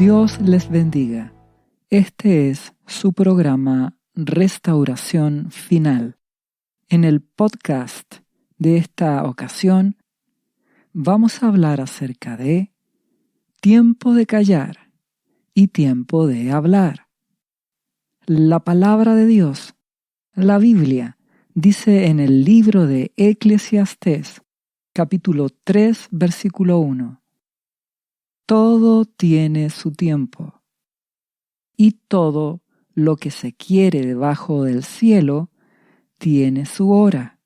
Dios les bendiga. Este es su programa Restauración Final. En el podcast de esta ocasión vamos a hablar acerca de tiempo de callar y tiempo de hablar. La palabra de Dios, la Biblia, dice en el libro de Eclesiastés, capítulo 3, versículo 1. Todo tiene su tiempo, y todo lo que se quiere debajo del cielo tiene su hora.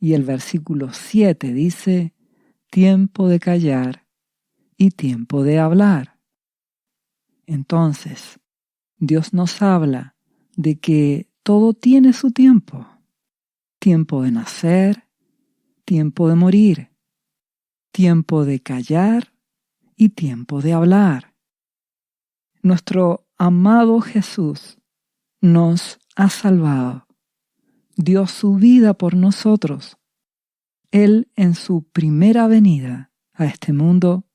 Y el versículo 7 dice, tiempo de callar y tiempo de hablar. Entonces, Dios nos habla de que todo tiene su tiempo. Tiempo de nacer, tiempo de morir, tiempo de callar y tiempo de hablar. Nuestro amado Jesús nos ha salvado, dio su vida por nosotros. Él en su primera venida a este mundo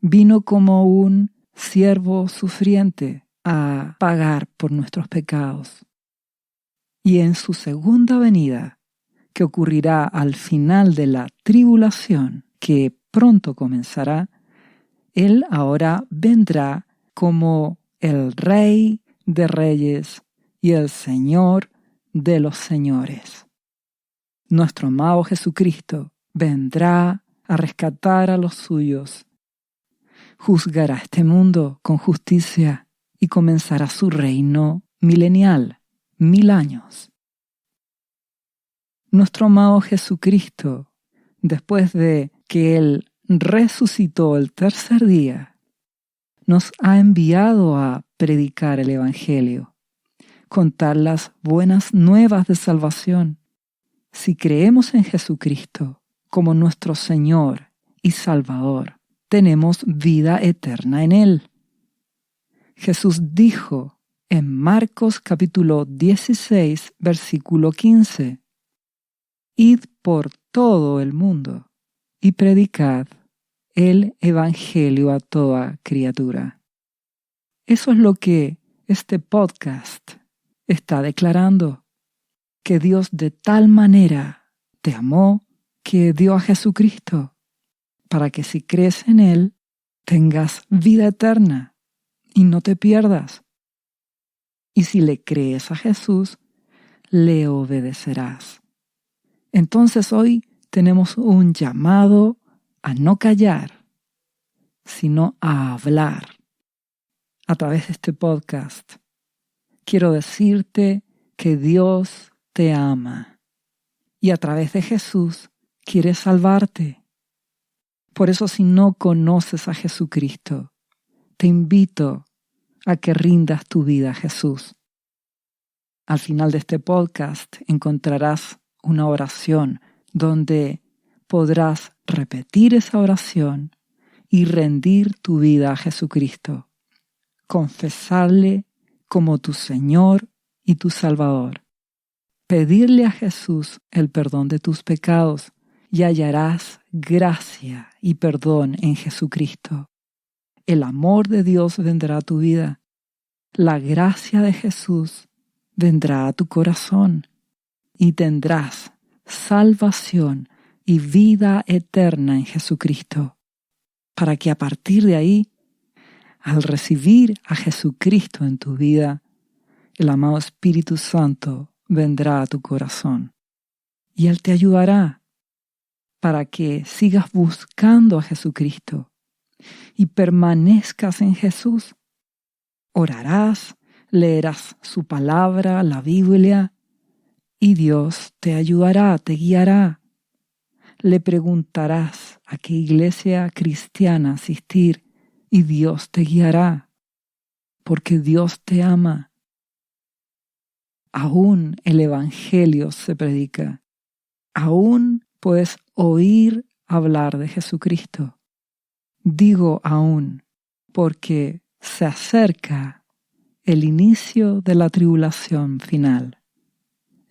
vino como un siervo sufriente a pagar por nuestros pecados. Y en su segunda venida, que ocurrirá al final de la tribulación, que pronto comenzará, Él ahora vendrá como el Rey de Reyes y el Señor de los Señores. Nuestro amado Jesucristo vendrá a rescatar a los suyos, juzgará este mundo con justicia y comenzará su reino milenial, 1000 años. Nuestro amado Jesucristo, después de que Él resucitó el tercer día, nos ha enviado a predicar el Evangelio, contar las buenas nuevas de salvación. Si creemos en Jesucristo como nuestro Señor y Salvador, tenemos vida eterna en Él. Jesús dijo en Marcos capítulo 16, versículo 15, Id por todo el mundo y predicad el Evangelio a toda criatura. Eso es lo que este podcast está declarando, que Dios de tal manera te amó que dio a Jesucristo, para que si crees en Él, tengas vida eterna y no te pierdas. Y si le crees a Jesús, le obedecerás. Entonces hoy tenemos un llamado a no callar, sino a hablar. A través de este podcast, quiero decirte que Dios te ama y a través de Jesús quiere salvarte. Por eso, si no conoces a Jesucristo, te invito a que rindas tu vida a Jesús. Al final de este podcast encontrarás una oración donde podrás repetir esa oración y rendir tu vida a Jesucristo, confesarle como tu Señor y tu Salvador, pedirle a Jesús el perdón de tus pecados y hallarás gracia y perdón en Jesucristo. El amor de Dios vendrá a tu vida, la gracia de Jesús vendrá a tu corazón y tendrás salvación y vida eterna en Jesucristo, para que a partir de ahí, al recibir a Jesucristo en tu vida, el amado Espíritu Santo vendrá a tu corazón y Él te ayudará para que sigas buscando a Jesucristo y permanezcas en Jesús. Orarás, leerás su palabra, la Biblia, y Dios te ayudará, te guiará. Le preguntarás a qué iglesia cristiana asistir y Dios te guiará, porque Dios te ama. Aún el Evangelio se predica. Aún puedes oír hablar de Jesucristo. Digo aún, porque se acerca el inicio de la tribulación final,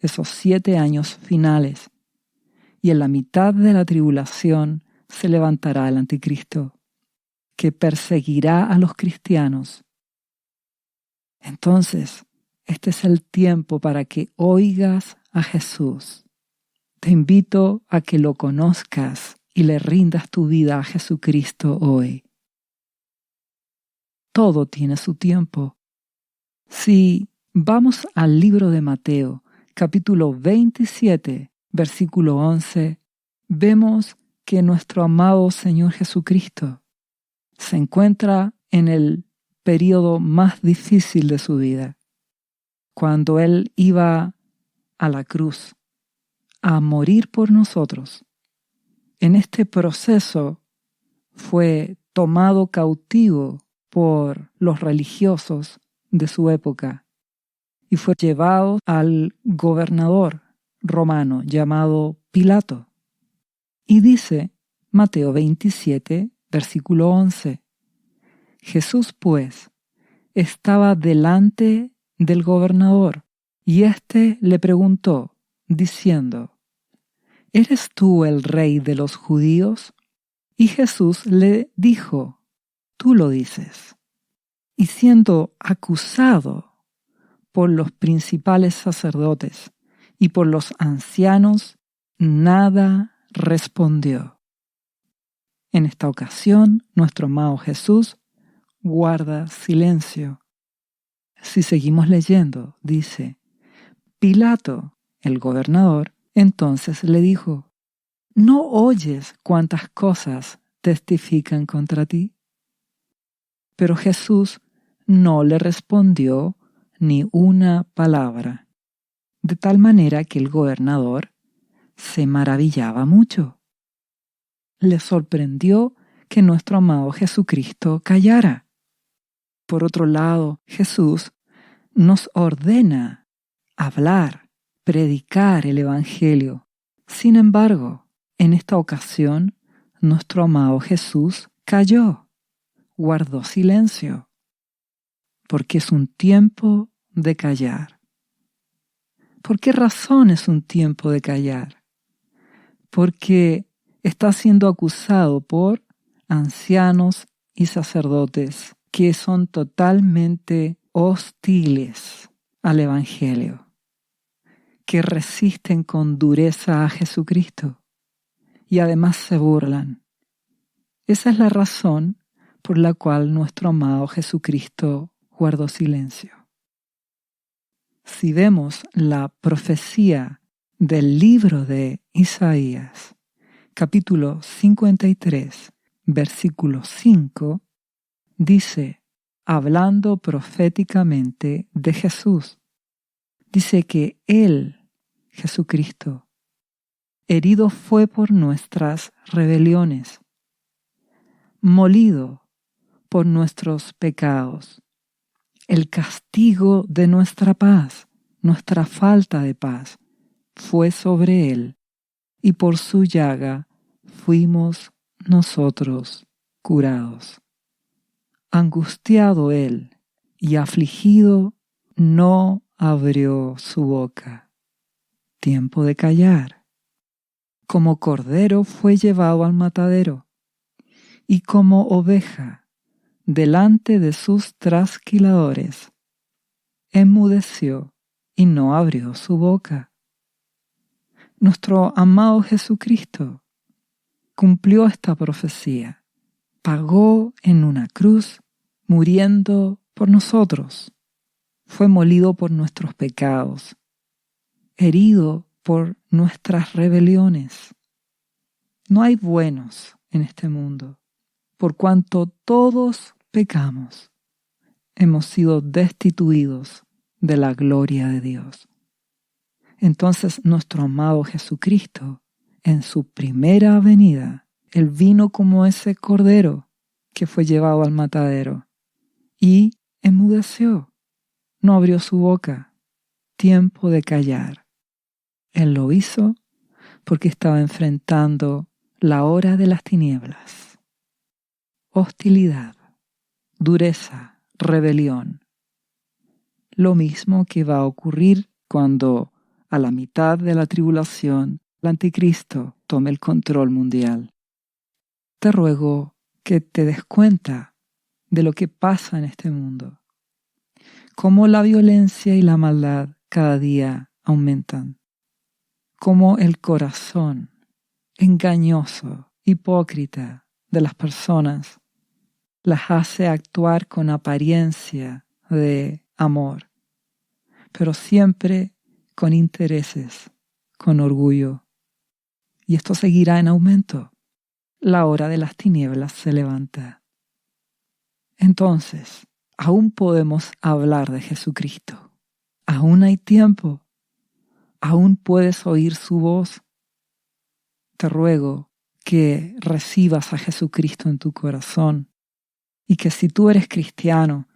esos 7 años finales, y en la mitad de la tribulación se levantará el anticristo, que perseguirá a los cristianos. Entonces, este es el tiempo para que oigas a Jesús. Te invito a que lo conozcas y le rindas tu vida a Jesucristo hoy. Todo tiene su tiempo. Si vamos al libro de Mateo, capítulo 27, versículo 11, vemos que nuestro amado Señor Jesucristo se encuentra en el periodo más difícil de su vida, cuando Él iba a la cruz a morir por nosotros. En este proceso fue tomado cautivo por los religiosos de su época y fue llevado al gobernador romano llamado Pilato. Y dice Mateo 27, versículo 11, Jesús pues estaba delante del gobernador y éste le preguntó, diciendo, ¿eres tú el rey de los judíos? Y Jesús le dijo, tú lo dices. Y siendo acusado por los principales sacerdotes y por los ancianos, nada respondió. En esta ocasión, nuestro amado Jesús guarda silencio. Si seguimos leyendo, dice, Pilato, el gobernador, entonces le dijo, ¿no oyes cuántas cosas testifican contra ti? Pero Jesús no le respondió ni una palabra, de tal manera que el gobernador se maravillaba mucho. Le sorprendió que nuestro amado Jesucristo callara. Por otro lado, Jesús nos ordena hablar, predicar el Evangelio. Sin embargo, en esta ocasión, nuestro amado Jesús calló, guardó silencio, porque es un tiempo de callar. ¿Por qué razón es un tiempo de callar? Porque está siendo acusado por ancianos y sacerdotes que son totalmente hostiles al Evangelio, que resisten con dureza a Jesucristo y además se burlan. Esa es la razón por la cual nuestro amado Jesucristo guardó silencio. Si vemos la profecía del libro de Isaías, capítulo 53, versículo 5, dice, hablando proféticamente de Jesús, dice que Él, Jesucristo, herido fue por nuestras rebeliones, molido por nuestros pecados. El castigo de nuestra paz, nuestra falta de paz, fue sobre Él, y por su llaga fuimos nosotros curados. Angustiado Él y afligido, no abrió su boca. Tiempo de callar. Como cordero fue llevado al matadero, y como oveja delante de sus trasquiladores, enmudeció y no abrió su boca. Nuestro amado Jesucristo cumplió esta profecía, pagó en una cruz, muriendo por nosotros, fue molido por nuestros pecados, herido por nuestras rebeliones. No hay buenos en este mundo, por cuanto todos pecamos, hemos sido destituidos de la gloria de Dios. Entonces nuestro amado Jesucristo, en su primera venida, Él vino como ese cordero que fue llevado al matadero y enmudeció, no abrió su boca. Tiempo de callar. Él lo hizo porque estaba enfrentando la hora de las tinieblas. Hostilidad, dureza, rebelión. Lo mismo que va a ocurrir cuando, a la mitad de la tribulación, el anticristo tome el control mundial. Te ruego que te des cuenta de lo que pasa en este mundo, cómo la violencia y la maldad cada día aumentan, cómo el corazón engañoso, hipócrita de las personas las hace actuar con apariencia de amor, pero siempre con intereses, con orgullo. Y esto seguirá en aumento. La hora de las tinieblas se levanta. Entonces, aún podemos hablar de Jesucristo. Aún hay tiempo. Aún puedes oír su voz. Te ruego que recibas a Jesucristo en tu corazón y que si tú eres cristiano,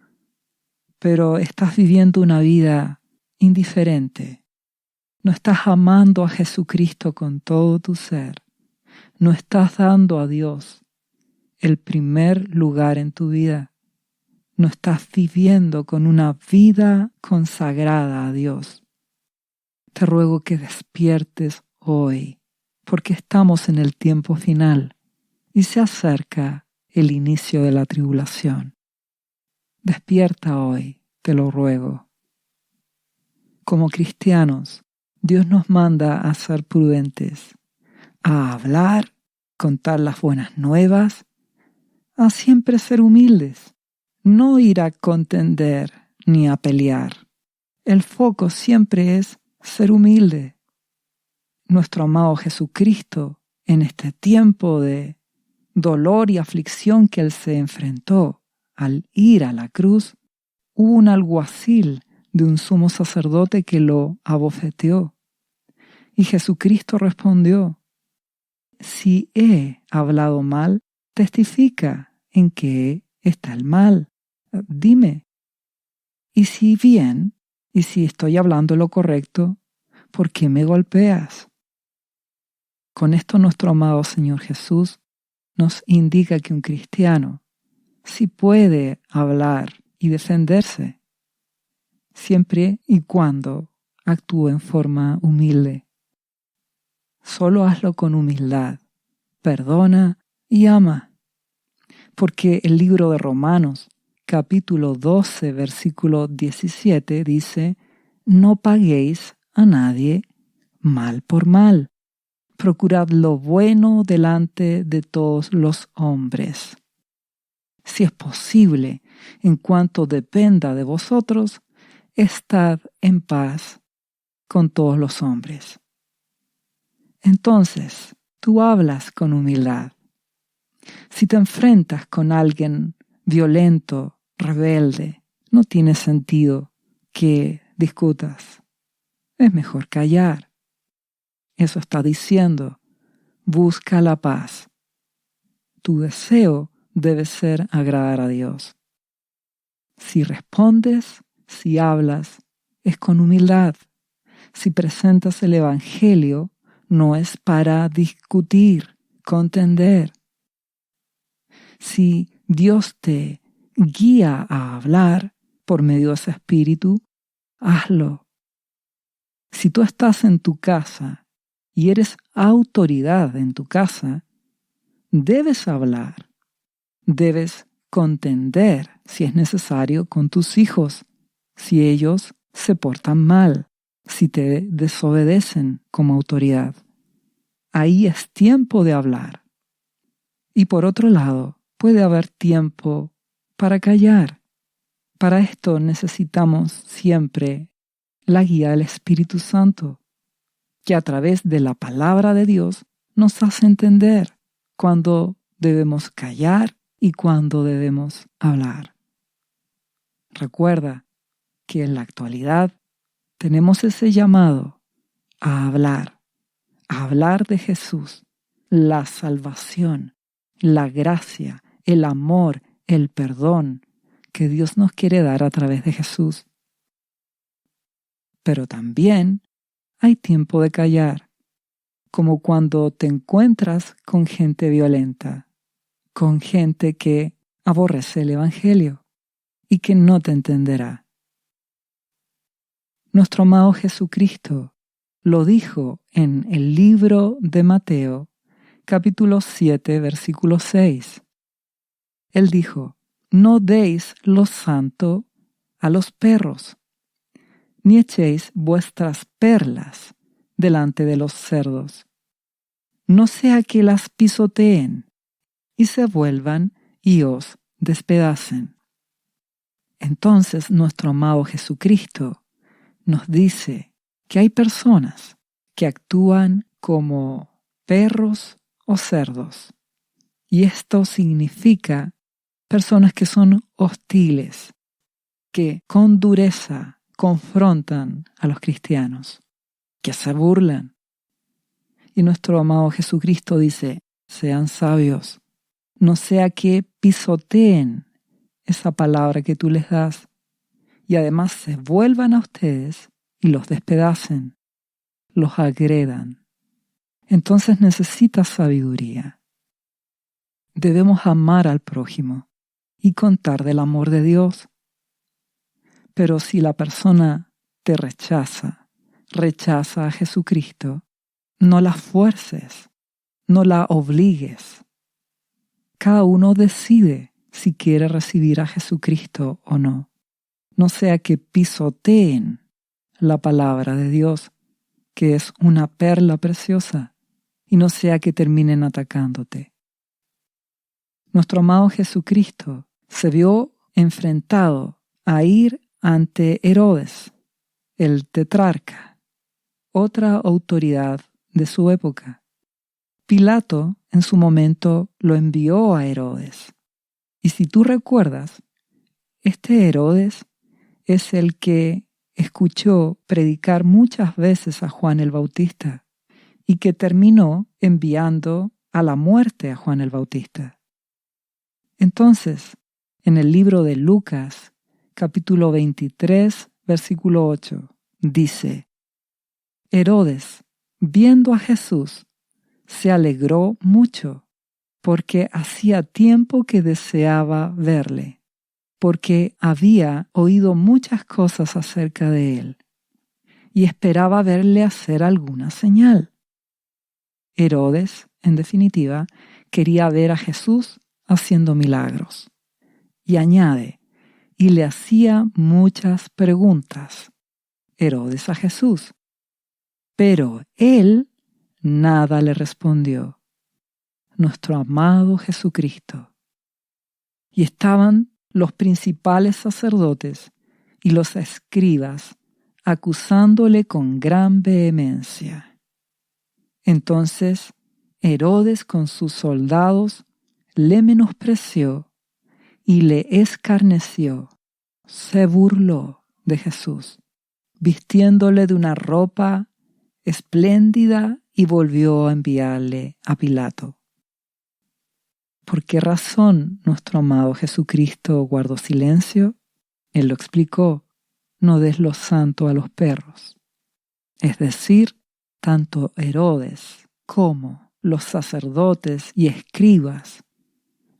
pero estás viviendo una vida indiferente, no estás amando a Jesucristo con todo tu ser, no estás dando a Dios el primer lugar en tu vida, no estás viviendo con una vida consagrada a Dios. Te ruego que despiertes hoy, porque estamos en el tiempo final y se acerca el inicio de la tribulación. Despierta hoy, te lo ruego. Como cristianos, Dios nos manda a ser prudentes, a hablar, contar las buenas nuevas, a siempre ser humildes, no ir a contender ni a pelear. El foco siempre es ser humilde. Nuestro amado Jesucristo, en este tiempo de dolor y aflicción que Él se enfrentó al ir a la cruz, hubo un alguacil de un sumo sacerdote que lo abofeteó. Y Jesucristo respondió: si he hablado mal, testifica en qué está el mal. Dime. Y si bien, y si estoy hablando lo correcto, ¿por qué me golpeas? Con esto nuestro amado Señor Jesús nos indica que un cristiano sí puede hablar y defenderse, siempre y cuando actúe en forma humilde. Solo hazlo con humildad, perdona y ama, porque el libro de Romanos, capítulo 12, versículo 17, dice: no paguéis a nadie mal por mal. Procurad lo bueno delante de todos los hombres. Si es posible, en cuanto dependa de vosotros, estad en paz con todos los hombres. Entonces, tú hablas con humildad. Si te enfrentas con alguien violento, rebelde, no tiene sentido que discutas. Es mejor callar. Eso está diciendo: busca la paz. Tu deseo debe ser agradar a Dios. Si respondes, si hablas, es con humildad. Si presentas el Evangelio, no es para discutir, contender. Si Dios te guía a hablar por medio de ese espíritu, hazlo. Si tú estás en tu casa y eres autoridad en tu casa, debes hablar, debes contender, si es necesario, con tus hijos, si ellos se portan mal, si te desobedecen como autoridad. Ahí es tiempo de hablar. Y por otro lado, puede haber tiempo para callar. Para esto necesitamos siempre la guía del Espíritu Santo, que a través de la palabra de Dios nos hace entender cuándo debemos callar y cuándo debemos hablar. Recuerda que en la actualidad tenemos ese llamado a hablar de Jesús, la salvación, la gracia, el amor, el perdón que Dios nos quiere dar a través de Jesús. Pero también hay tiempo de callar, como cuando te encuentras con gente violenta, con gente que aborrece el Evangelio y que no te entenderá. Nuestro amado Jesucristo lo dijo en el libro de Mateo, capítulo 7, versículo 6. Él dijo: no deis lo santo a los perros, ni echéis vuestras perlas delante de los cerdos, no sea que las pisoteen y se vuelvan y os despedacen. Entonces nuestro amado Jesucristo nos dice que hay personas que actúan como perros o cerdos, y esto significa personas que son hostiles, que con dureza confrontan a los cristianos, que se burlan. Y nuestro amado Jesucristo dice: sean sabios, no sea que pisoteen esa palabra que tú les das y además se vuelvan a ustedes y los despedacen, los agredan. Entonces necesitas sabiduría. Debemos amar al prójimo y contar del amor de Dios. Pero si la persona te rechaza a Jesucristo, no la fuerces, no la obligues. Cada uno decide si quiere recibir a Jesucristo o no. No sea que pisoteen la palabra de Dios, que es una perla preciosa, y no sea que terminen atacándote. Nuestro amado Jesucristo se vio enfrentado a ir ante Herodes, el tetrarca, otra autoridad de su época. Pilato en su momento lo envió a Herodes. Y si tú recuerdas, este Herodes es el que escuchó predicar muchas veces a Juan el Bautista y que terminó enviando a la muerte a Juan el Bautista. Entonces, en el libro de Lucas, capítulo 23, versículo 8, dice: Herodes, viendo a Jesús, se alegró mucho, porque hacía tiempo que deseaba verle, porque había oído muchas cosas acerca de él, y esperaba verle hacer alguna señal. Herodes, en definitiva, quería ver a Jesús haciendo milagros. Y añade: y le hacía muchas preguntas, Herodes, a Jesús. Pero él nada le respondió. Nuestro amado Jesucristo. Y estaban los principales sacerdotes y los escribas acusándole con gran vehemencia. Entonces Herodes con sus soldados le menospreció y le escarneció, se burló de Jesús, vistiéndole de una ropa espléndida, y volvió a enviarle a Pilato. ¿Por qué razón nuestro amado Jesucristo guardó silencio? Él lo explicó: no des lo santo a los perros. Es decir, tanto Herodes como los sacerdotes y escribas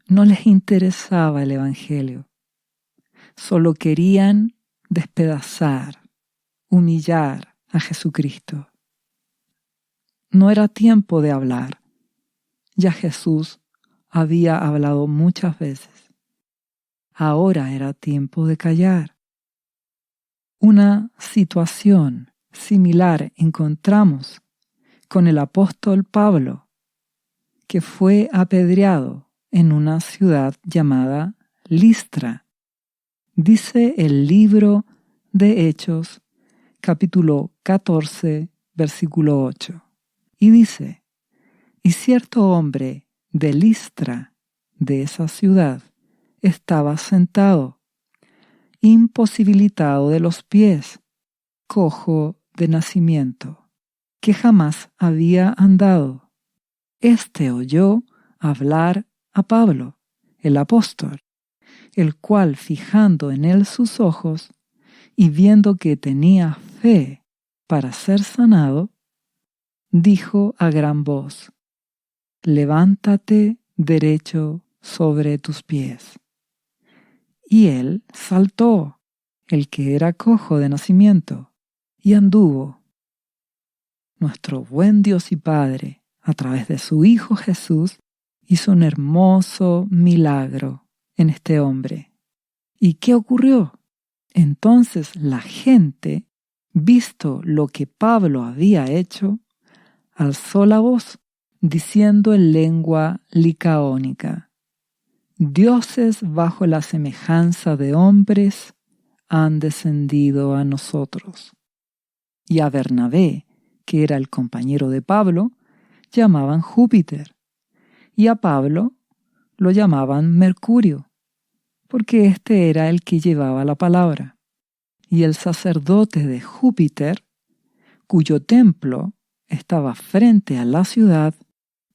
no les interesaba el Evangelio. Solo querían despedazar, humillar a Jesucristo. No era tiempo de hablar. Ya Jesús había hablado muchas veces. Ahora era tiempo de callar. Una situación similar encontramos con el apóstol Pablo, que fue apedreado en una ciudad llamada Listra. Dice el libro de Hechos, capítulo 14, versículo 8. Y dice: y cierto hombre de Listra, de esa ciudad, estaba sentado, imposibilitado de los pies, cojo de nacimiento, que jamás había andado. Este oyó hablar a Pablo, el apóstol, el cual, fijando en él sus ojos y viendo que tenía fe para ser sanado, dijo a gran voz: levántate derecho sobre tus pies. Y él saltó, el que era cojo de nacimiento, y anduvo. Nuestro buen Dios y Padre, a través de su Hijo Jesús, hizo un hermoso milagro en este hombre. ¿Y qué ocurrió? Entonces la gente, visto lo que Pablo había hecho, alzó la voz, diciendo en lengua licaónica: dioses bajo la semejanza de hombres han descendido a nosotros. Y a Bernabé, que era el compañero de Pablo, llamaban Júpiter, y a Pablo lo llamaban Mercurio, porque este era el que llevaba la palabra. Y el sacerdote de Júpiter, cuyo templo estaba frente a la ciudad,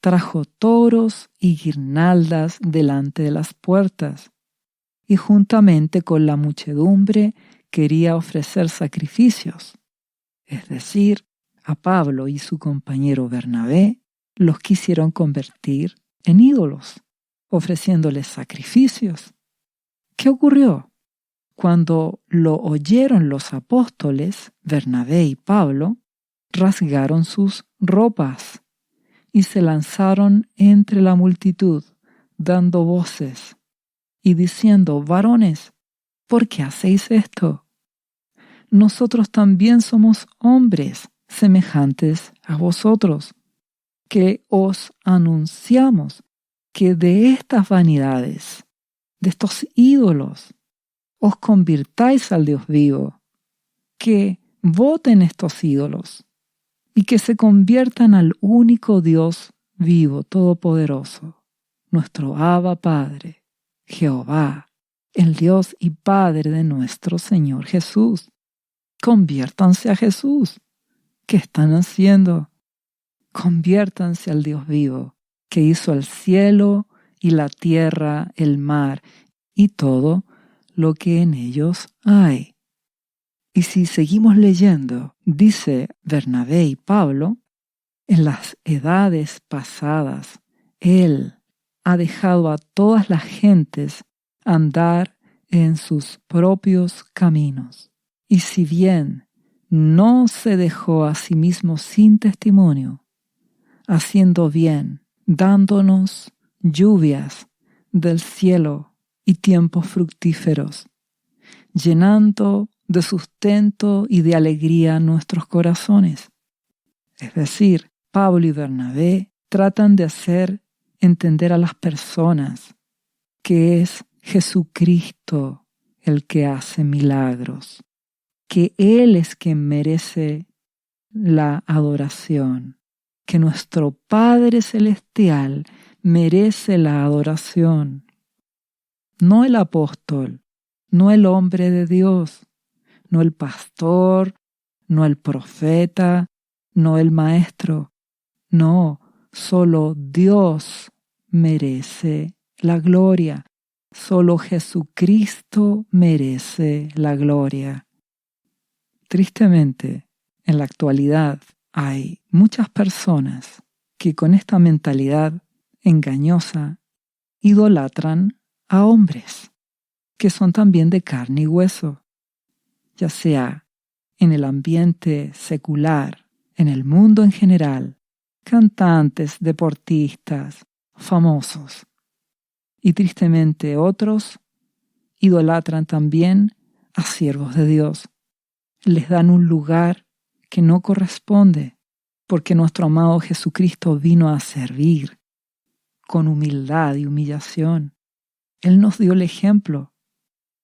trajo toros y guirnaldas delante de las puertas, y juntamente con la muchedumbre quería ofrecer sacrificios. Es decir, a Pablo y su compañero Bernabé los quisieron convertir en ídolos, ofreciéndoles sacrificios. ¿Qué ocurrió? Cuando lo oyeron los apóstoles, Bernabé y Pablo, rasgaron sus ropas y se lanzaron entre la multitud, dando voces y diciendo: varones, ¿por qué hacéis esto? Nosotros también somos hombres semejantes a vosotros, que os anunciamos que de estas vanidades, de estos ídolos, os convirtáis al Dios vivo, que voten estos ídolos y que se conviertan al único Dios vivo, todopoderoso, nuestro Abba Padre, Jehová, el Dios y Padre de nuestro Señor Jesús. Conviértanse a Jesús. ¿Qué están haciendo? Conviértanse al Dios vivo, que hizo el cielo y la tierra, el mar y todo lo que en ellos hay. Y si seguimos leyendo, dice Bernabé y Pablo, en las edades pasadas, Él ha dejado a todas las gentes andar en sus propios caminos. Y si bien no se dejó a sí mismo sin testimonio, haciendo bien, dándonos lluvias del cielo y tiempos fructíferos, llenando de sustento y de alegría nuestros corazones. Es decir, Pablo y Bernabé tratan de hacer entender a las personas que es Jesucristo el que hace milagros, que Él es quien merece la adoración, que nuestro Padre Celestial merece la adoración, no el apóstol, no el hombre de Dios, no el pastor, no el profeta, no el maestro, no, solo Dios merece la gloria, solo Jesucristo merece la gloria. Tristemente, en la actualidad hay muchas personas que con esta mentalidad engañosa idolatran a hombres que son también de carne y hueso, ya sea en el ambiente secular, en el mundo en general, cantantes, deportistas, famosos. Y tristemente otros idolatran también a siervos de Dios. Les dan un lugar que no corresponde, porque nuestro amado Jesucristo vino a servir con humildad y humillación. Él nos dio el ejemplo.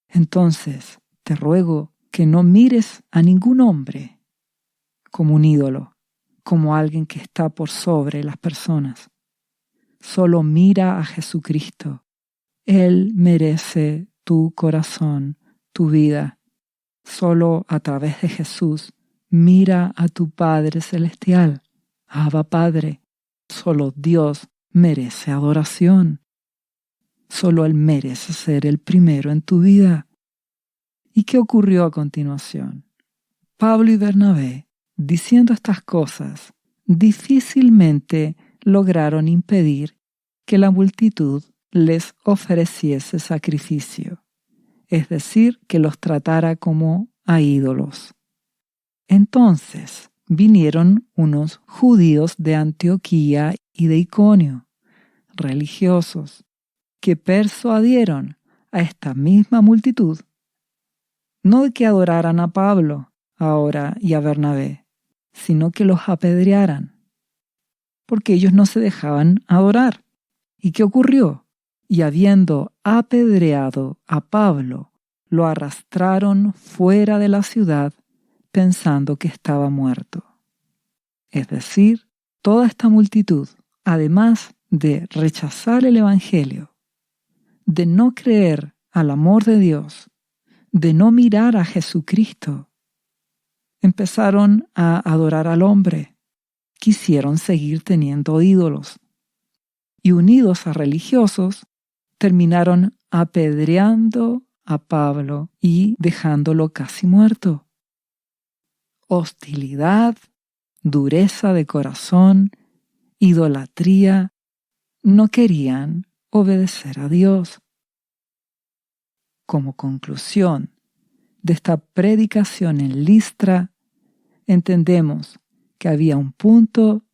Entonces, te ruego que no mires a ningún hombre como un ídolo, como alguien que está por sobre las personas. Solo mira a Jesucristo. Él merece tu corazón, tu vida. Solo a través de Jesús mira a tu Padre Celestial. Abba Padre, solo Dios merece adoración. Solo Él merece ser el primero en tu vida. ¿Y qué ocurrió a continuación? Pablo y Bernabé, diciendo estas cosas, difícilmente lograron impedir que la multitud les ofreciese sacrificio, es decir, que los tratara como a ídolos. Entonces vinieron unos judíos de Antioquía y de Iconio, religiosos, que persuadieron a esta misma multitud, no de que adoraran a Pablo ahora y a Bernabé, sino que los apedrearan, porque ellos no se dejaban adorar. ¿Y qué ocurrió? Y habiendo apedreado a Pablo, lo arrastraron fuera de la ciudad pensando que estaba muerto. Es decir, toda esta multitud, además de rechazar el Evangelio, de no creer al amor de Dios, de no mirar a Jesucristo, empezaron a adorar al hombre, quisieron seguir teniendo ídolos, y unidos a religiosos, terminaron apedreando a Pablo y dejándolo casi muerto. Hostilidad, dureza de corazón, idolatría, no querían obedecer a Dios. Como conclusión de esta predicación en Listra, entendemos que había un punto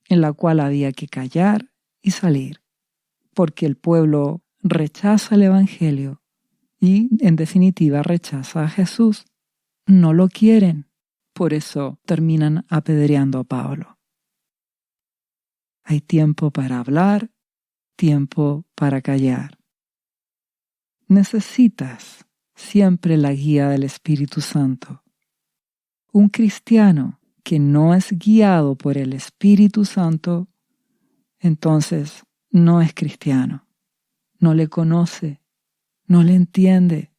en el cual había que callar y salir, porque el pueblo rechaza el Evangelio y, en definitiva, rechaza a Jesús. No lo quieren, por eso terminan apedreando a Pablo. Hay tiempo para hablar, tiempo para callar. Necesitas siempre la guía del Espíritu Santo. Un cristiano que no es guiado por el Espíritu Santo, entonces no es cristiano, no le conoce, no le entiende.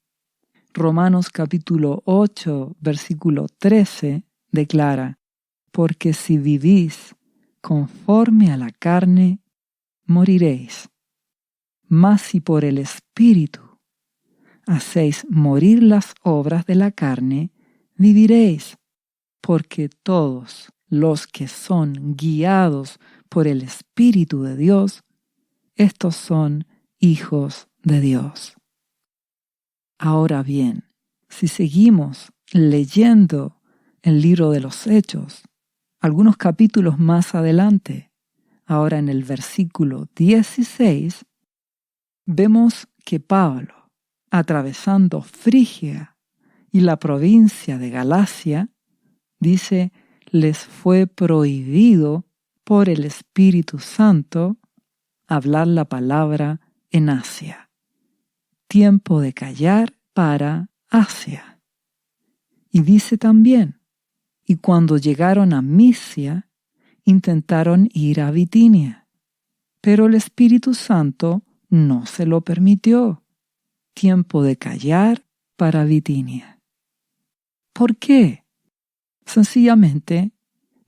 Romanos capítulo 8, versículo 13 declara: porque si vivís conforme a la carne, moriréis. Mas si por el Espíritu hacéis morir las obras de la carne, viviréis. Porque todos los que son guiados por el Espíritu de Dios, estos son hijos de Dios. Ahora bien, si seguimos leyendo el libro de los Hechos, algunos capítulos más adelante, ahora en el versículo 16, vemos que Pablo, atravesando Frigia y la provincia de Galacia, dice, les fue prohibido por el Espíritu Santo hablar la palabra en Asia. Tiempo de callar para Asia. Y dice también, y cuando llegaron a Misia, intentaron ir a Bitinia, pero el Espíritu Santo no se lo permitió. Tiempo de callar para Bitinia. ¿Por qué? Sencillamente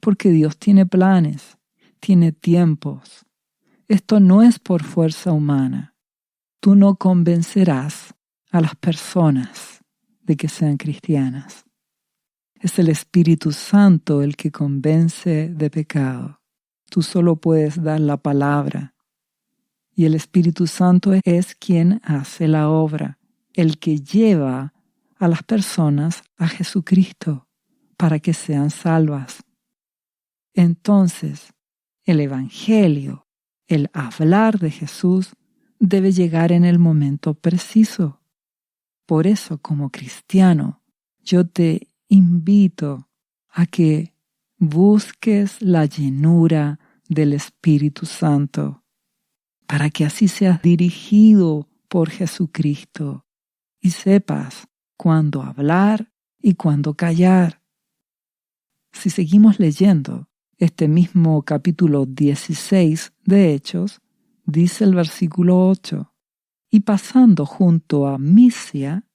porque Dios tiene planes, tiene tiempos. Esto no es por fuerza humana. Tú no convencerás a las personas de que sean cristianas. Es el Espíritu Santo el que convence de pecado. Tú solo puedes dar la palabra. Y el Espíritu Santo es quien hace la obra, el que lleva a las personas a Jesucristo para que sean salvas. Entonces, el Evangelio, el hablar de Jesús, debe llegar en el momento preciso. Por eso, como cristiano, yo te invito a que busques la llenura del Espíritu Santo, para que así seas dirigido por Jesucristo y sepas cuándo hablar y cuándo callar. Si seguimos leyendo este mismo capítulo 16 de Hechos, dice el versículo 8, y pasando junto a Misia,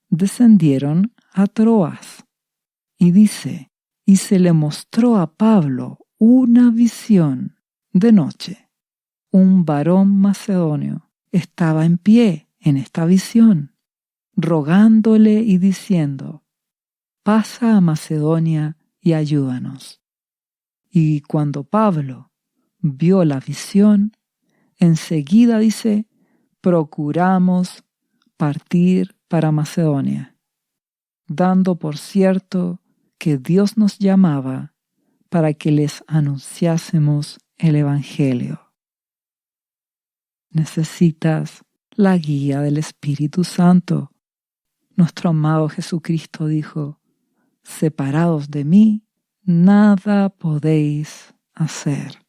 descendieron a Troas. Y dice, y se le mostró a Pablo una visión de noche. Un varón macedonio estaba en pie en esta visión, rogándole y diciendo, pasa a Macedonia y ayúdanos. Y cuando Pablo vio la visión, enseguida dice, procuramos partir para Macedonia, dando por cierto que Dios nos llamaba para que les anunciásemos el Evangelio. Necesitas la guía del Espíritu Santo. Nuestro amado Jesucristo dijo: separados de mí, nada podéis hacer.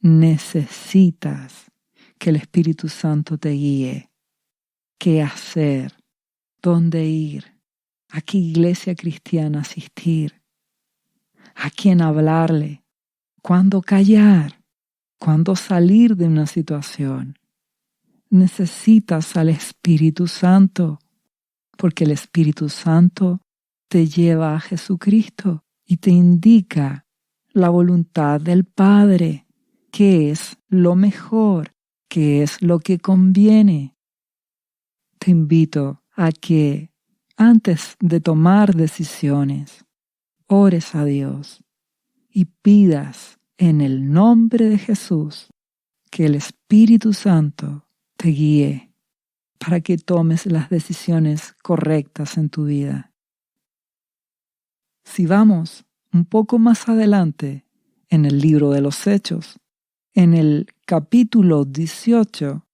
Necesitas que el Espíritu Santo te guíe. ¿Qué hacer? ¿Dónde ir? ¿A qué iglesia cristiana asistir? ¿A quién hablarle? ¿Cuándo callar? ¿Cuándo salir de una situación? Necesitas al Espíritu Santo, porque el Espíritu Santo te lleva a Jesucristo y te indica la voluntad del Padre, qué es lo mejor, qué es lo que conviene. Te invito a que antes de tomar decisiones, ores a Dios y pidas en el nombre de Jesús que el Espíritu Santo te guíe para que tomes las decisiones correctas en tu vida. Si vamos un poco más adelante en el libro de los Hechos, en el capítulo 18,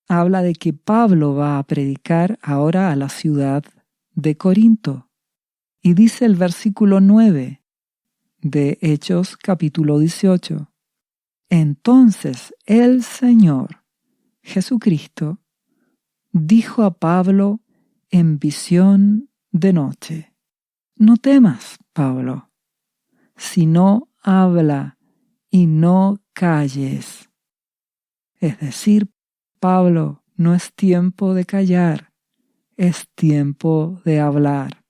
habla de que Pablo va a predicar ahora a la ciudad de Corinto. Y dice el versículo 9 de Hechos capítulo 18. Entonces el Señor Jesucristo dijo a Pablo en visión de noche: no temas, Pablo, sino habla y no calles. Es decir, Pablo, no es tiempo de callar, es tiempo de hablar.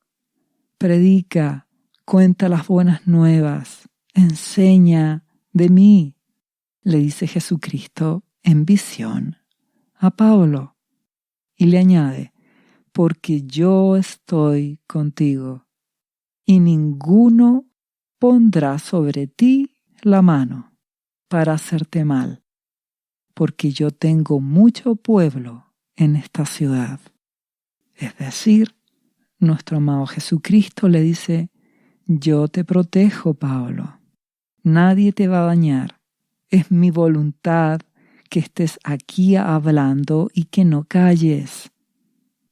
Predica, cuenta las buenas nuevas, enseña de mí, le dice Jesucristo en visión a Pablo. Y le añade: porque yo estoy contigo, y ninguno pondrá sobre ti la mano para hacerte mal, porque yo tengo mucho pueblo en esta ciudad. Es decir, nuestro amado Jesucristo le dice: yo te protejo, Pablo. Nadie te va a dañar. Es mi voluntad que estés aquí hablando y que no calles.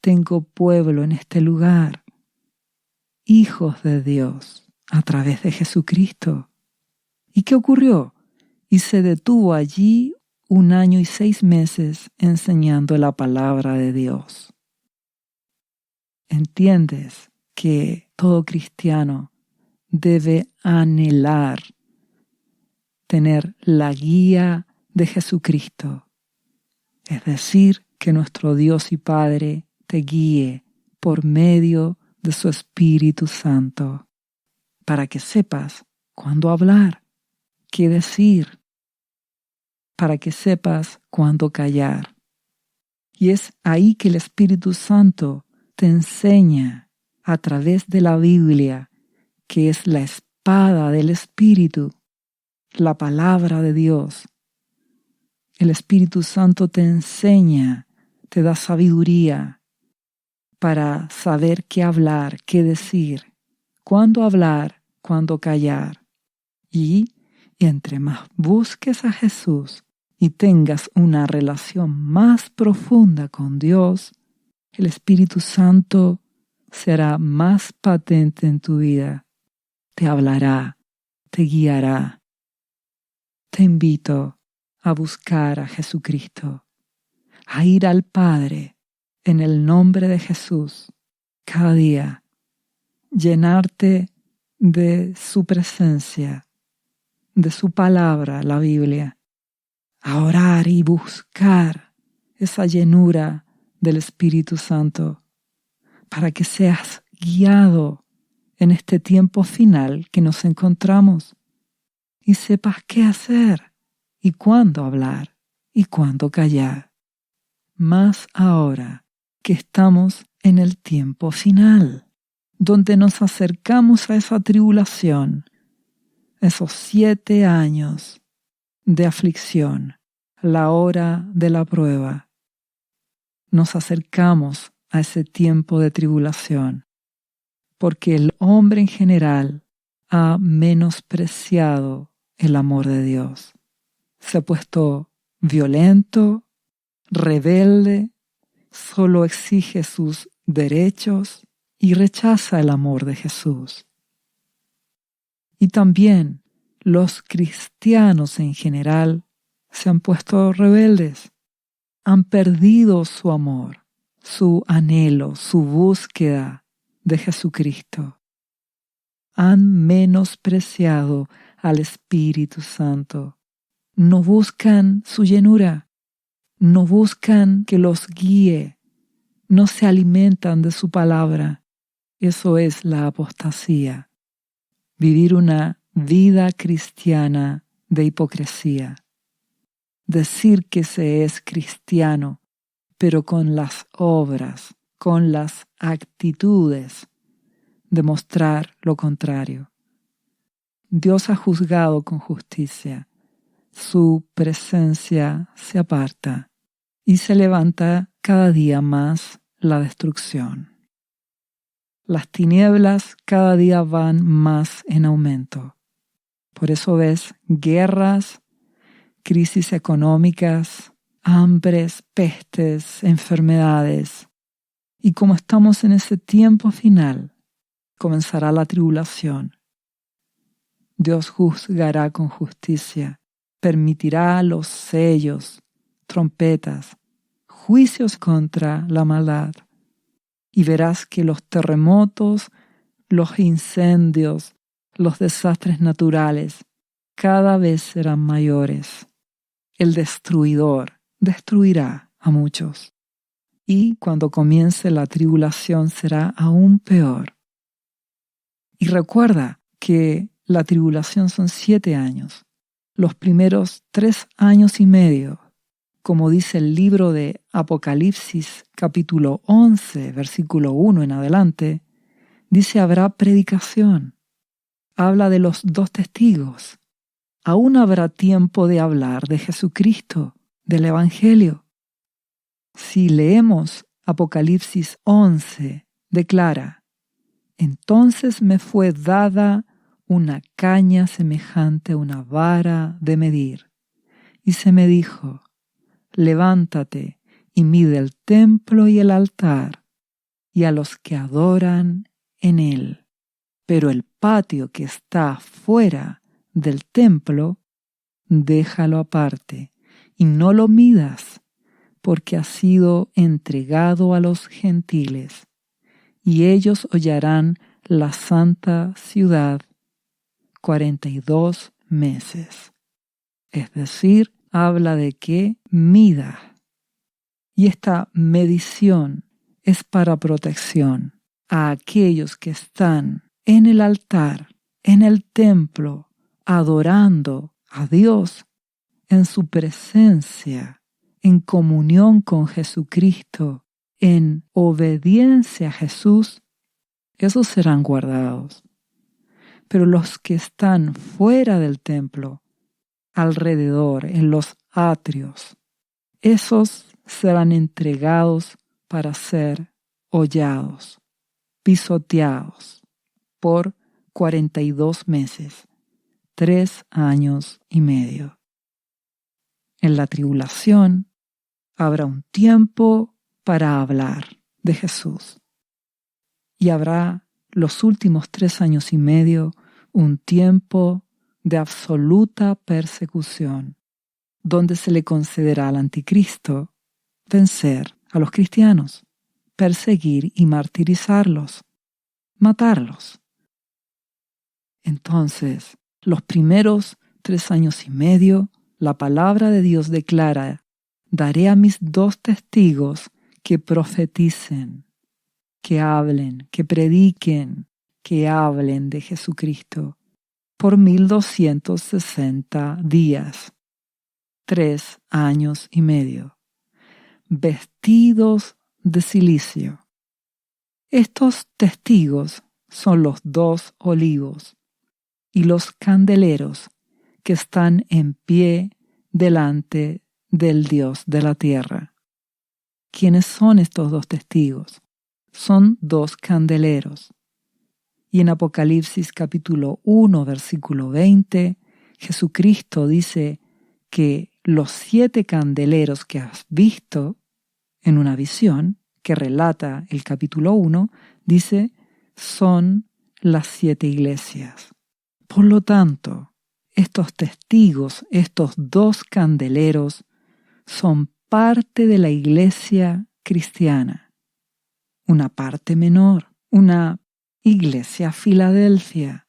Tengo pueblo en este lugar, hijos de Dios, a través de Jesucristo. ¿Y qué ocurrió? Y se detuvo allí 1 año y 6 meses enseñando la palabra de Dios. ¿Entiendes que todo cristiano debe anhelar tener la guía de Jesucristo? Es decir, que nuestro Dios y Padre te guíe por medio de su Espíritu Santo, para que sepas cuándo hablar, qué decir, para que sepas cuándo callar. Y es ahí que el Espíritu Santo te enseña a través de la Biblia, que es la espada del Espíritu, la palabra de Dios. El Espíritu Santo te enseña, te da sabiduría para saber qué hablar, qué decir, cuándo hablar, cuándo callar. Y entre más busques a Jesús y tengas una relación más profunda con Dios, el Espíritu Santo será más patente en tu vida. Te hablará, te guiará. Te invito a buscar a Jesucristo, a ir al Padre en el nombre de Jesús cada día, llenarte de su presencia, de su palabra, la Biblia, a orar y buscar esa llenura del Espíritu Santo para que seas guiado en este tiempo final que nos encontramos y sepas qué hacer y cuándo hablar y cuándo callar. Más ahora que estamos en el tiempo final, donde nos acercamos a esa tribulación, esos 7 años de aflicción, la hora de la prueba. Nos acercamos a ese tiempo de tribulación, porque el hombre en general ha menospreciado el amor de Dios. Se ha puesto violento, rebelde, solo exige sus derechos y rechaza el amor de Jesús. Y también los cristianos en general se han puesto rebeldes, han perdido su amor, su anhelo, su búsqueda de Jesucristo. Han menospreciado al Espíritu Santo. No buscan su llenura, no buscan que los guíe, no se alimentan de su palabra. Eso es la apostasía. Vivir una vida cristiana de hipocresía. Decir que se es cristiano, pero con las obras, con las actitudes, demostrar lo contrario. Dios ha juzgado con justicia. Su presencia se aparta y se levanta cada día más la destrucción. Las tinieblas cada día van más en aumento. Por eso ves guerras, crisis económicas, hambres, pestes, enfermedades. Y como estamos en ese tiempo final, comenzará la tribulación. Dios juzgará con justicia, permitirá los sellos, trompetas, juicios contra la maldad. Y verás que los terremotos, los incendios, los desastres naturales cada vez serán mayores. El destruidor destruirá a muchos. Y cuando comience la tribulación será aún peor. Y recuerda que la tribulación son 7 años. Los primeros 3 años y medio, como dice el libro de Apocalipsis, capítulo 11, versículo 1 en adelante, dice habrá predicación. Habla de los 2 testigos. Aún habrá tiempo de hablar de Jesucristo, del Evangelio. Si leemos Apocalipsis 11, declara: entonces me fue dada una caña semejante a una vara de medir, y se me dijo: levántate y mide el templo y el altar, y a los que adoran en él. Pero el patio que está fuera del templo, déjalo aparte, y no lo midas, porque ha sido entregado a los gentiles, y ellos hollarán la santa ciudad 42 meses. Es decir, habla de que mida. Y esta medición es para protección a aquellos que están en el altar, en el templo, adorando a Dios, en su presencia, en comunión con Jesucristo, en obediencia a Jesús. Esos serán guardados. Pero los que están fuera del templo, alrededor, en los atrios, esos serán entregados para ser hollados, pisoteados por 42 meses, 3 años y medio. En la tribulación habrá un tiempo para hablar de Jesús y habrá los últimos 3 años y medio un tiempo de absoluta persecución, donde se le concederá al anticristo vencer a los cristianos, perseguir y martirizarlos, matarlos. Entonces, los primeros 3 años y medio, la palabra de Dios declara: daré a mis 2 testigos que profeticen, que hablen, que prediquen, que hablen de Jesucristo por 1260 días, 3 años y medio, vestidos de cilicio. Estos testigos son los 2 olivos y los candeleros que están en pie delante del Dios de la tierra. ¿Quiénes son estos 2 testigos? Son 2 candeleros. Y en Apocalipsis capítulo 1, versículo 20, Jesucristo dice que los 7 candeleros que has visto en una visión que relata el capítulo 1, dice, son las 7 iglesias. Por lo tanto, estos testigos, estos 2 candeleros, son parte de la iglesia cristiana. Una parte menor, una iglesia Filadelfia,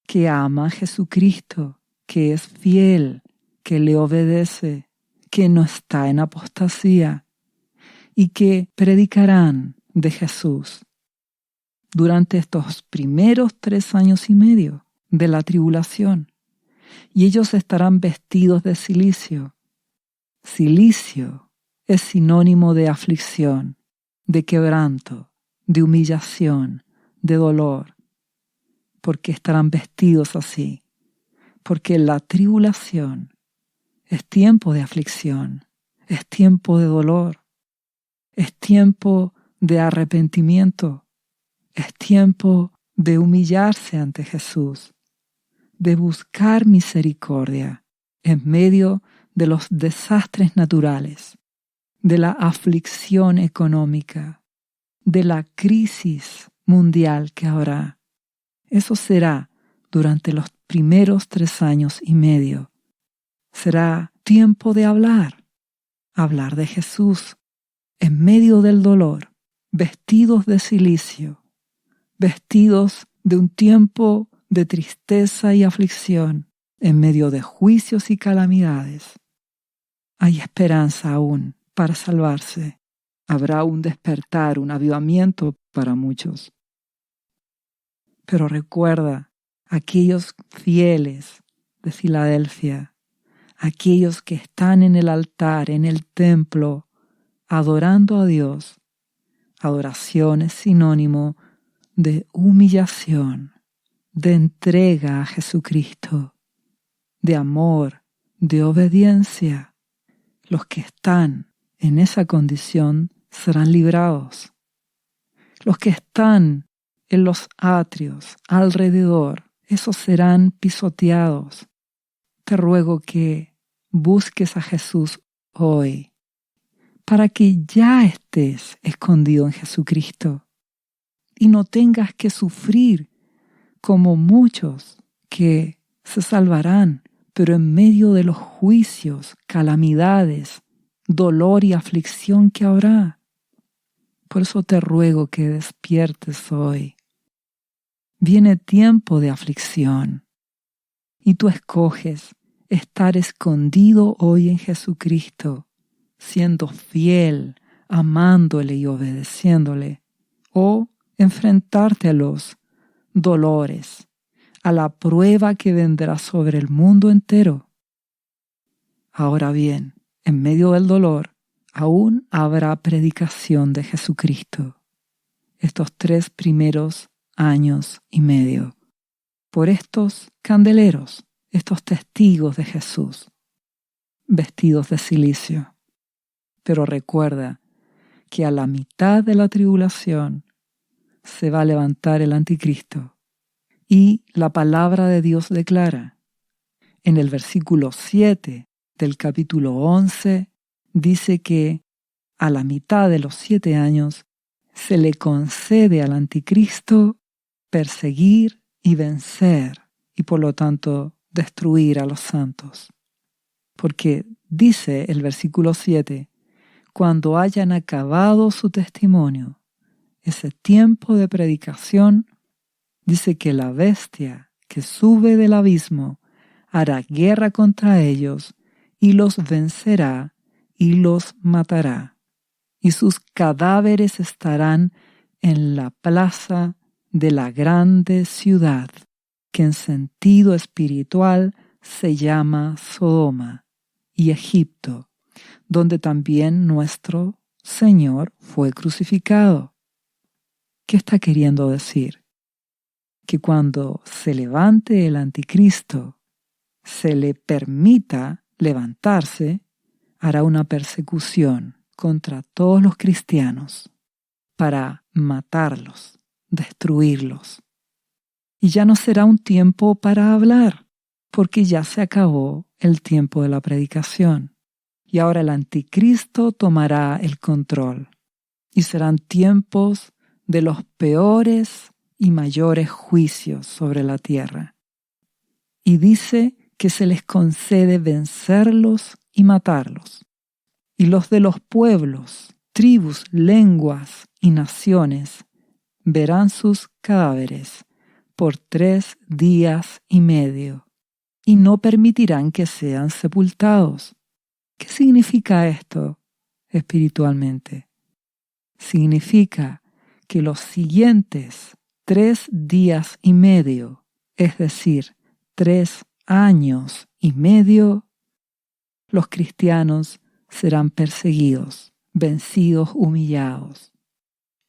que ama a Jesucristo, que es fiel, que le obedece, que no está en apostasía y que predicarán de Jesús durante estos primeros 3 años y medio de la tribulación. Y ellos estarán vestidos de cilicio. Cilicio es sinónimo de aflicción, de quebranto, de humillación, de dolor, porque estarán vestidos así, porque la tribulación es tiempo de aflicción, es tiempo de dolor, es tiempo de arrepentimiento, es tiempo de humillarse ante Jesús, de buscar misericordia en medio de los desastres naturales, de la aflicción económica, de la crisis mundial que habrá. Eso será durante los primeros 3 años y medio. Será tiempo de hablar de Jesús en medio del dolor, vestidos de cilicio, vestidos de un tiempo de tristeza y aflicción, en medio de juicios y calamidades. Hay esperanza aún para salvarse. Habrá un despertar, un avivamiento para muchos. Pero recuerda, aquellos fieles de Filadelfia, aquellos que están en el altar, en el templo, adorando a Dios. Adoración es sinónimo de humillación, de entrega a Jesucristo, de amor, de obediencia. Los que están en esa condición serán librados. Los que están en los atrios alrededor, esos serán pisoteados. Te ruego que busques a Jesús hoy, para que ya estés escondido en Jesucristo y no tengas que sufrir como muchos que se salvarán, pero en medio de los juicios, calamidades, dolor y aflicción que habrá. Por eso te ruego que despiertes hoy. Viene tiempo de aflicción y tú escoges estar escondido hoy en Jesucristo, siendo fiel, amándole y obedeciéndole, o enfrentarte a los dolores, a la prueba que vendrá sobre el mundo entero. Ahora bien, en medio del dolor, aún habrá predicación de Jesucristo. Estos 3 primeros años y medio, por estos candeleros, estos testigos de Jesús, vestidos de cilicio. Pero recuerda que a la mitad de la tribulación se va a levantar el anticristo. Y la palabra de Dios declara, en el versículo 7 del capítulo 11, dice que a la mitad de los 7 años se le concede al anticristo perseguir y vencer, y por lo tanto destruir a los santos. Porque dice el versículo 7, cuando hayan acabado su testimonio, ese tiempo de predicación, dice que la bestia que sube del abismo hará guerra contra ellos y los vencerá y los matará. Y sus cadáveres estarán en la plaza de la grande ciudad, que en sentido espiritual se llama Sodoma y Egipto, donde también nuestro Señor fue crucificado. ¿Qué está queriendo decir? Que cuando se levante el anticristo, se le permita levantarse, hará una persecución contra todos los cristianos para matarlos, destruirlos. Y ya no será un tiempo para hablar, porque ya se acabó el tiempo de la predicación. Y ahora el anticristo tomará el control. Y serán tiempos de los peores y mayores juicios sobre la tierra. Y dice que se les concede vencerlos y matarlos. Y los de los pueblos, tribus, lenguas y naciones verán sus cadáveres por 3 días y medio, y no permitirán que sean sepultados. ¿Qué significa esto espiritualmente? Significa que los siguientes 3 días y medio, es decir, 3 años y medio, los cristianos serán perseguidos, vencidos, humillados.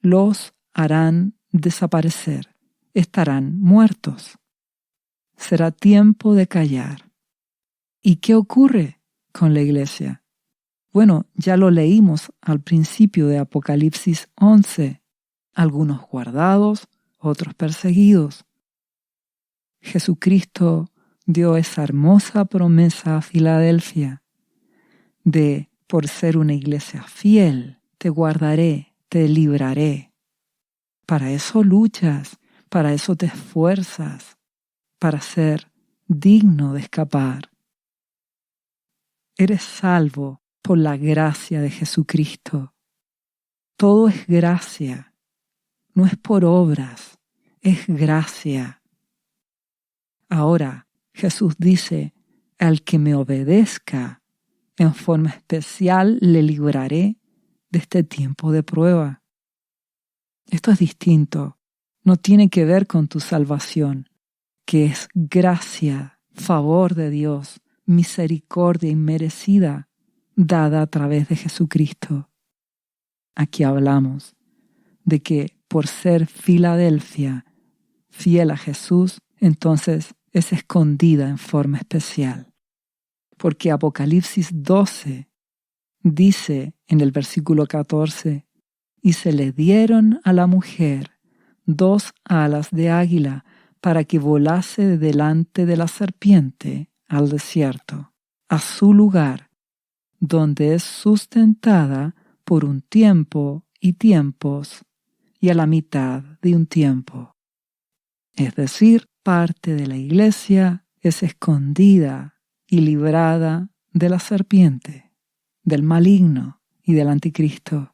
Los harán desaparecer, estarán muertos. Será tiempo de callar. ¿Y qué ocurre con la iglesia? Bueno, ya lo leímos al principio de Apocalipsis 11. Algunos guardados, otros perseguidos. Jesucristo dio esa hermosa promesa a Filadelfia de, por ser una iglesia fiel, te guardaré, te libraré. Para eso luchas, para eso te esfuerzas, para ser digno de escapar. Eres salvo por la gracia de Jesucristo. Todo es gracia, no es por obras, es gracia. Ahora, Jesús dice, al que me obedezca, en forma especial le libraré de este tiempo de prueba. Esto es distinto, no tiene que ver con tu salvación, que es gracia, favor de Dios, misericordia inmerecida, dada a través de Jesucristo. Aquí hablamos de que por ser Filadelfia, fiel a Jesús, entonces es escondida en forma especial. Porque Apocalipsis 12 dice en el versículo 14, y se le dieron a la mujer 2 alas de águila para que volase de delante de la serpiente al desierto, a su lugar, donde es sustentada por un tiempo y tiempos, y a la mitad de un tiempo. Es decir, parte de la iglesia es escondida y librada de la serpiente, del maligno y del anticristo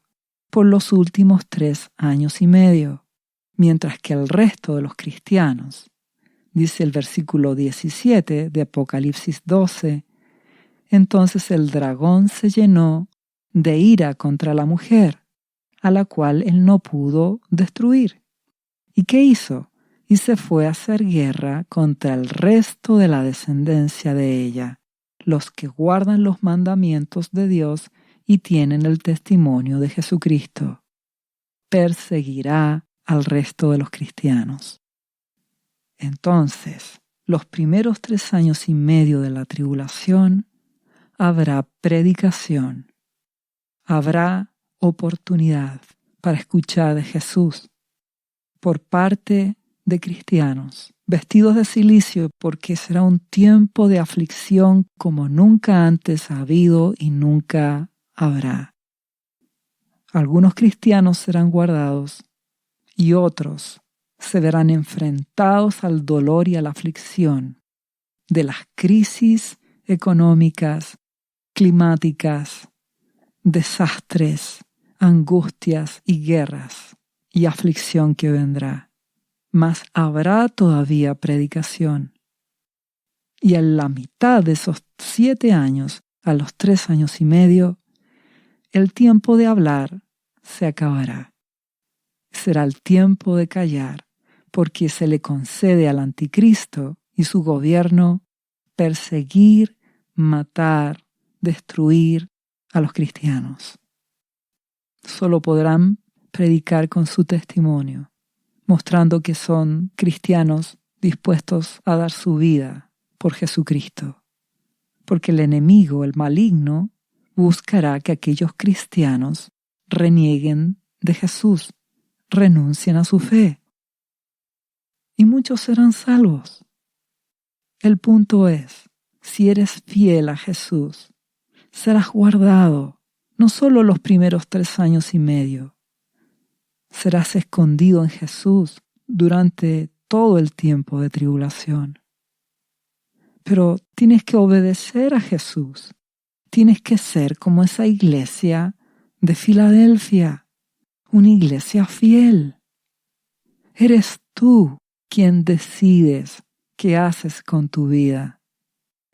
por los últimos 3 años y medio, mientras que el resto de los cristianos, dice el versículo 17 de Apocalipsis 12, entonces el dragón se llenó de ira contra la mujer, a la cual él no pudo destruir. ¿Y qué hizo? Y se fue a hacer guerra contra el resto de la descendencia de ella, los que guardan los mandamientos de Dios y tienen el testimonio de Jesucristo. Perseguirá al resto de los cristianos. Entonces, los primeros 3 años y medio de la tribulación, habrá predicación, habrá oportunidad para escuchar de Jesús por parte de cristianos, vestidos de cilicio, porque será un tiempo de aflicción como nunca antes ha habido y nunca habrá. Algunos cristianos serán guardados y otros se verán enfrentados al dolor y a la aflicción de las crisis económicas, climáticas, desastres, angustias y guerras y aflicción que vendrá. Mas habrá todavía predicación. Y en la mitad de esos 7 años, a los 3 años y medio, el tiempo de hablar se acabará. Será el tiempo de callar, porque se le concede al anticristo y su gobierno perseguir, matar, destruir a los cristianos. Solo podrán predicar con su testimonio, mostrando que son cristianos dispuestos a dar su vida por Jesucristo. Porque el enemigo, el maligno, buscará que aquellos cristianos renieguen de Jesús, renuncien a su fe. Y muchos serán salvos. El punto es, si eres fiel a Jesús, serás guardado no solo los primeros 3 años y medio, serás escondido en Jesús durante todo el tiempo de tribulación. Pero tienes que obedecer a Jesús. Tienes que ser como esa iglesia de Filadelfia, una iglesia fiel. Eres tú quien decides qué haces con tu vida.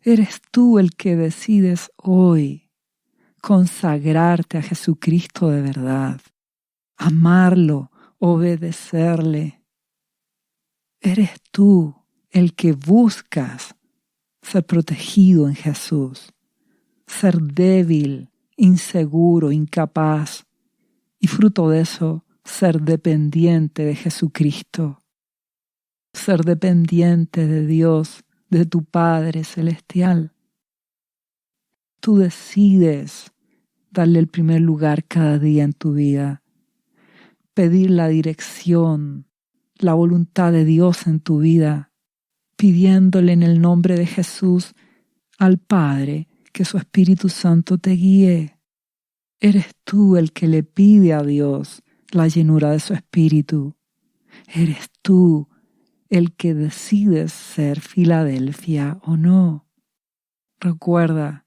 Eres tú el que decides hoy consagrarte a Jesucristo de verdad, amarlo, obedecerle. Eres tú el que buscas ser protegido en Jesús, ser débil, inseguro, incapaz, y fruto de eso, ser dependiente de Jesucristo, ser dependiente de Dios, de tu Padre Celestial. Tú decides darle el primer lugar cada día en tu vida, pedir la dirección, la voluntad de Dios en tu vida, pidiéndole en el nombre de Jesús al Padre que su Espíritu Santo te guíe. Eres tú el que le pide a Dios la llenura de su Espíritu. Eres tú el que decides ser Filadelfia o no. Recuerda,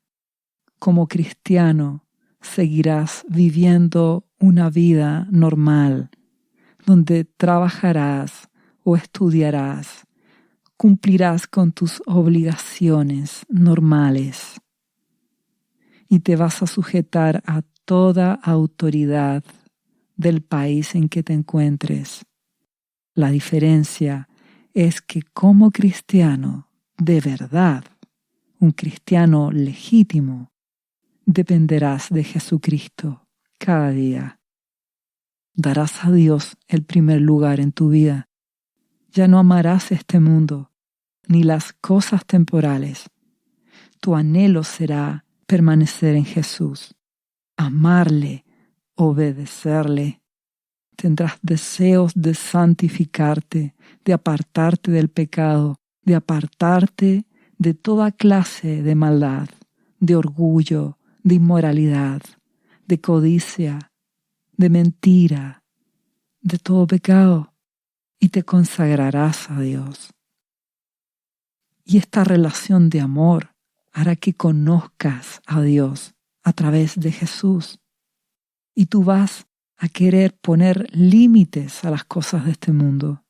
como cristiano, seguirás viviendo una vida normal, donde trabajarás o estudiarás, cumplirás con tus obligaciones normales y te vas a sujetar a toda autoridad del país en que te encuentres. La diferencia es que como cristiano, de verdad, un cristiano legítimo, dependerás de Jesucristo cada día. Darás a Dios el primer lugar en tu vida. Ya no amarás este mundo, ni las cosas temporales. Tu anhelo será permanecer en Jesús, amarle, obedecerle. Tendrás deseos de santificarte, de apartarte del pecado, de apartarte de toda clase de maldad, de orgullo, de inmoralidad, de codicia, de mentira, de todo pecado, y te consagrarás a Dios. Y esta relación de amor hará que conozcas a Dios a través de Jesús. Y tú vas a querer poner límites a las cosas de este mundo.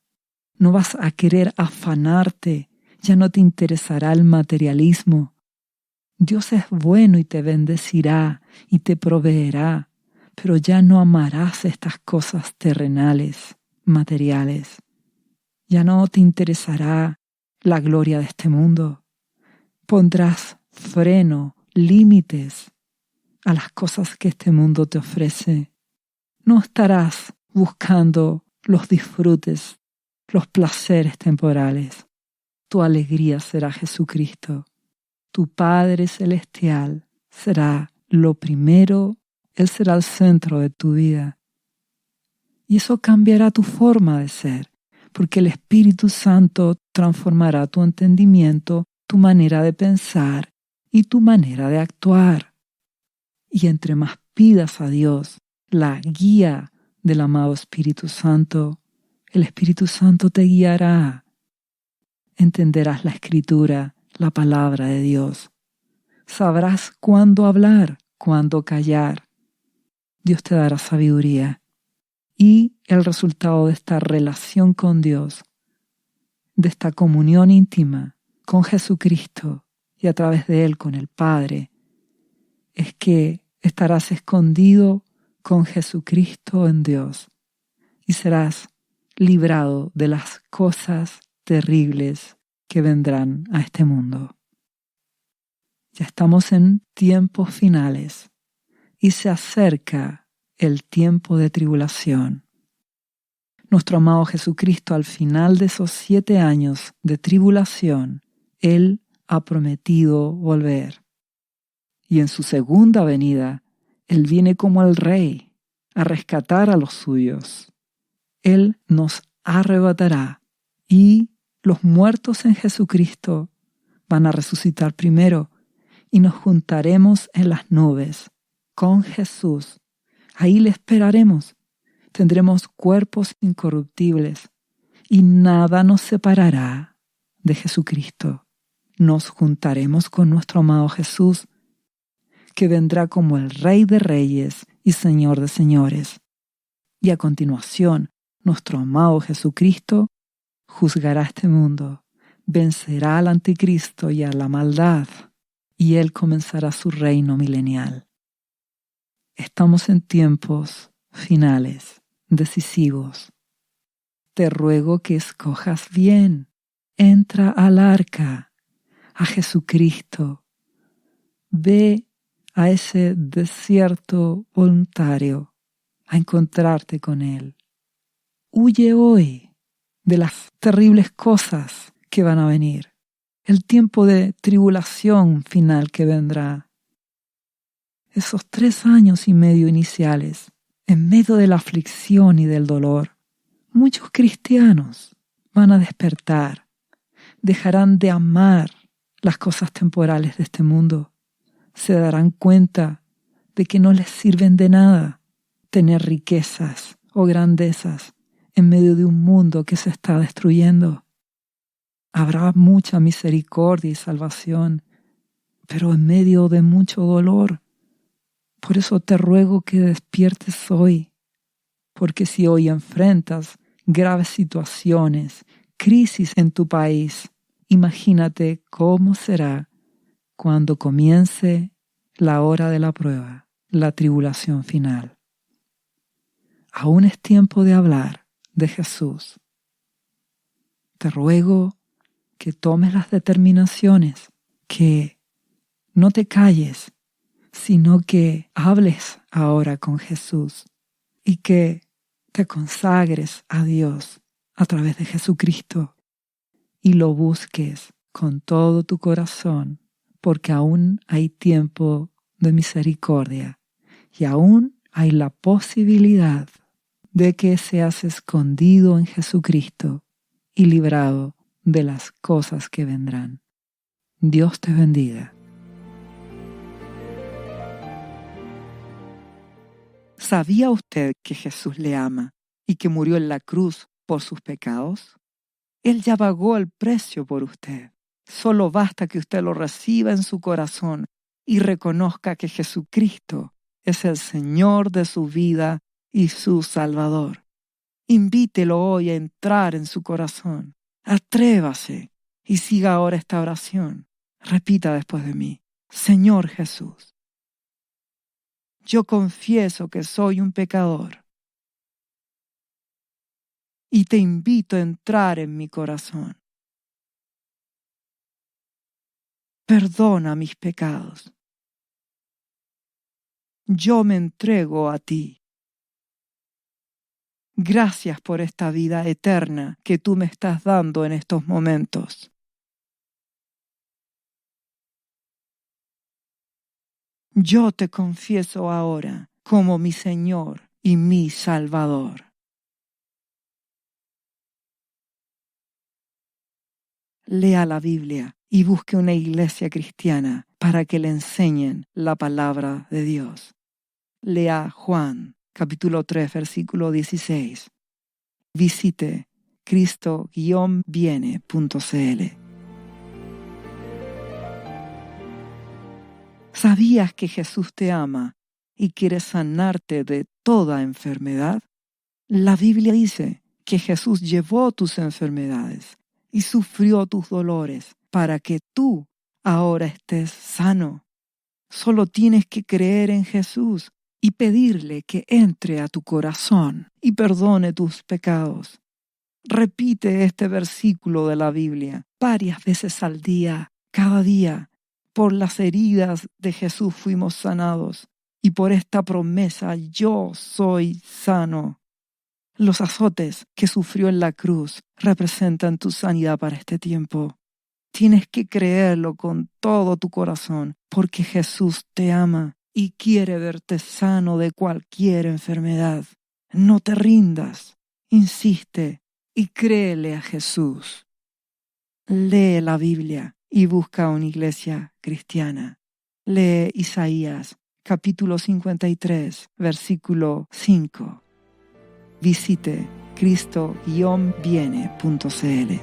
No vas a querer afanarte, ya no te interesará el materialismo. Dios es bueno y te bendecirá y te proveerá, pero ya no amarás estas cosas terrenales, materiales. Ya no te interesará la gloria de este mundo. Pondrás freno, límites a las cosas que este mundo te ofrece. No estarás buscando los disfrutes, los placeres temporales. Tu alegría será Jesucristo. Tu Padre Celestial será lo primero, Él será el centro de tu vida. Y eso cambiará tu forma de ser, porque el Espíritu Santo transformará tu entendimiento, tu manera de pensar y tu manera de actuar. Y entre más pidas a Dios la guía del amado Espíritu Santo, el Espíritu Santo te guiará. Entenderás la Escritura, la palabra de Dios. Sabrás cuándo hablar, cuándo callar. Dios te dará sabiduría. Y el resultado de esta relación con Dios, de esta comunión íntima con Jesucristo y a través de Él con el Padre, es que estarás escondido con Jesucristo en Dios y serás librado de las cosas terribles que vendrán a este mundo. Ya estamos en tiempos finales y se acerca el tiempo de tribulación. Nuestro amado Jesucristo, al final de esos 7 años de tribulación, Él ha prometido volver. Y en su segunda venida, Él viene como el Rey a rescatar a los suyos. Él nos arrebatará y los muertos en Jesucristo van a resucitar primero y nos juntaremos en las nubes con Jesús. Ahí le esperaremos. Tendremos cuerpos incorruptibles y nada nos separará de Jesucristo. Nos juntaremos con nuestro amado Jesús, que vendrá como el Rey de Reyes y Señor de Señores. Y a continuación, nuestro amado Jesucristo juzgará este mundo, vencerá al anticristo y a la maldad, y Él comenzará su reino milenial. Estamos en tiempos finales, decisivos. Te ruego que escojas bien. Entra al arca, a Jesucristo. Ve a ese desierto voluntario a encontrarte con Él. Huye hoy de las terribles cosas que van a venir, el tiempo de tribulación final que vendrá. Esos 3 años y medio iniciales, en medio de la aflicción y del dolor, muchos cristianos van a despertar, dejarán de amar las cosas temporales de este mundo, se darán cuenta de que no les sirven de nada tener riquezas o grandezas en medio de un mundo que se está destruyendo. Habrá mucha misericordia y salvación, pero en medio de mucho dolor. Por eso te ruego que despiertes hoy, porque si hoy enfrentas graves situaciones, crisis en tu país, imagínate cómo será cuando comience la hora de la prueba, la tribulación final. Aún es tiempo de hablar de Jesús. Te ruego que tomes las determinaciones, que no te calles, sino que hables ahora con Jesús y que te consagres a Dios a través de Jesucristo y lo busques con todo tu corazón, porque aún hay tiempo de misericordia y aún hay la posibilidad de que seas escondido en Jesucristo y librado de las cosas que vendrán. Dios te bendiga. ¿Sabía usted que Jesús le ama y que murió en la cruz por sus pecados? Él ya pagó el precio por usted. Solo basta que usted lo reciba en su corazón y reconozca que Jesucristo es el Señor de su vida y su Salvador. Invítelo hoy a entrar en su corazón. Atrévase y siga ahora esta oración. Repita después de mí: Señor Jesús, yo confieso que soy un pecador y te invito a entrar en mi corazón. Perdona mis pecados. Yo me entrego a ti. Gracias por esta vida eterna que tú me estás dando en estos momentos. Yo te confieso ahora como mi Señor y mi Salvador. Lea la Biblia y busque una iglesia cristiana para que le enseñen la palabra de Dios. Lea Juan, capítulo 3, versículo 16. Visite cristo-viene.cl. ¿Sabías que Jesús te ama y quiere sanarte de toda enfermedad? La Biblia dice que Jesús llevó tus enfermedades y sufrió tus dolores para que tú ahora estés sano. Solo tienes que creer en Jesús y pedirle que entre a tu corazón y perdone tus pecados. Repite este versículo de la Biblia varias veces al día, cada día. Por las heridas de Jesús fuimos sanados y por esta promesa yo soy sano. Los azotes que sufrió en la cruz representan tu sanidad para este tiempo. Tienes que creerlo con todo tu corazón, porque Jesús te ama y quiere verte sano de cualquier enfermedad. No te rindas, insiste y créele a Jesús. Lee la Biblia y busca una iglesia cristiana. Lee Isaías, capítulo 53, versículo 5. Visite cristo-viene.cl.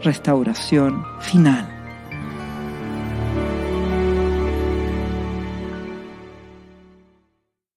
Restauración final.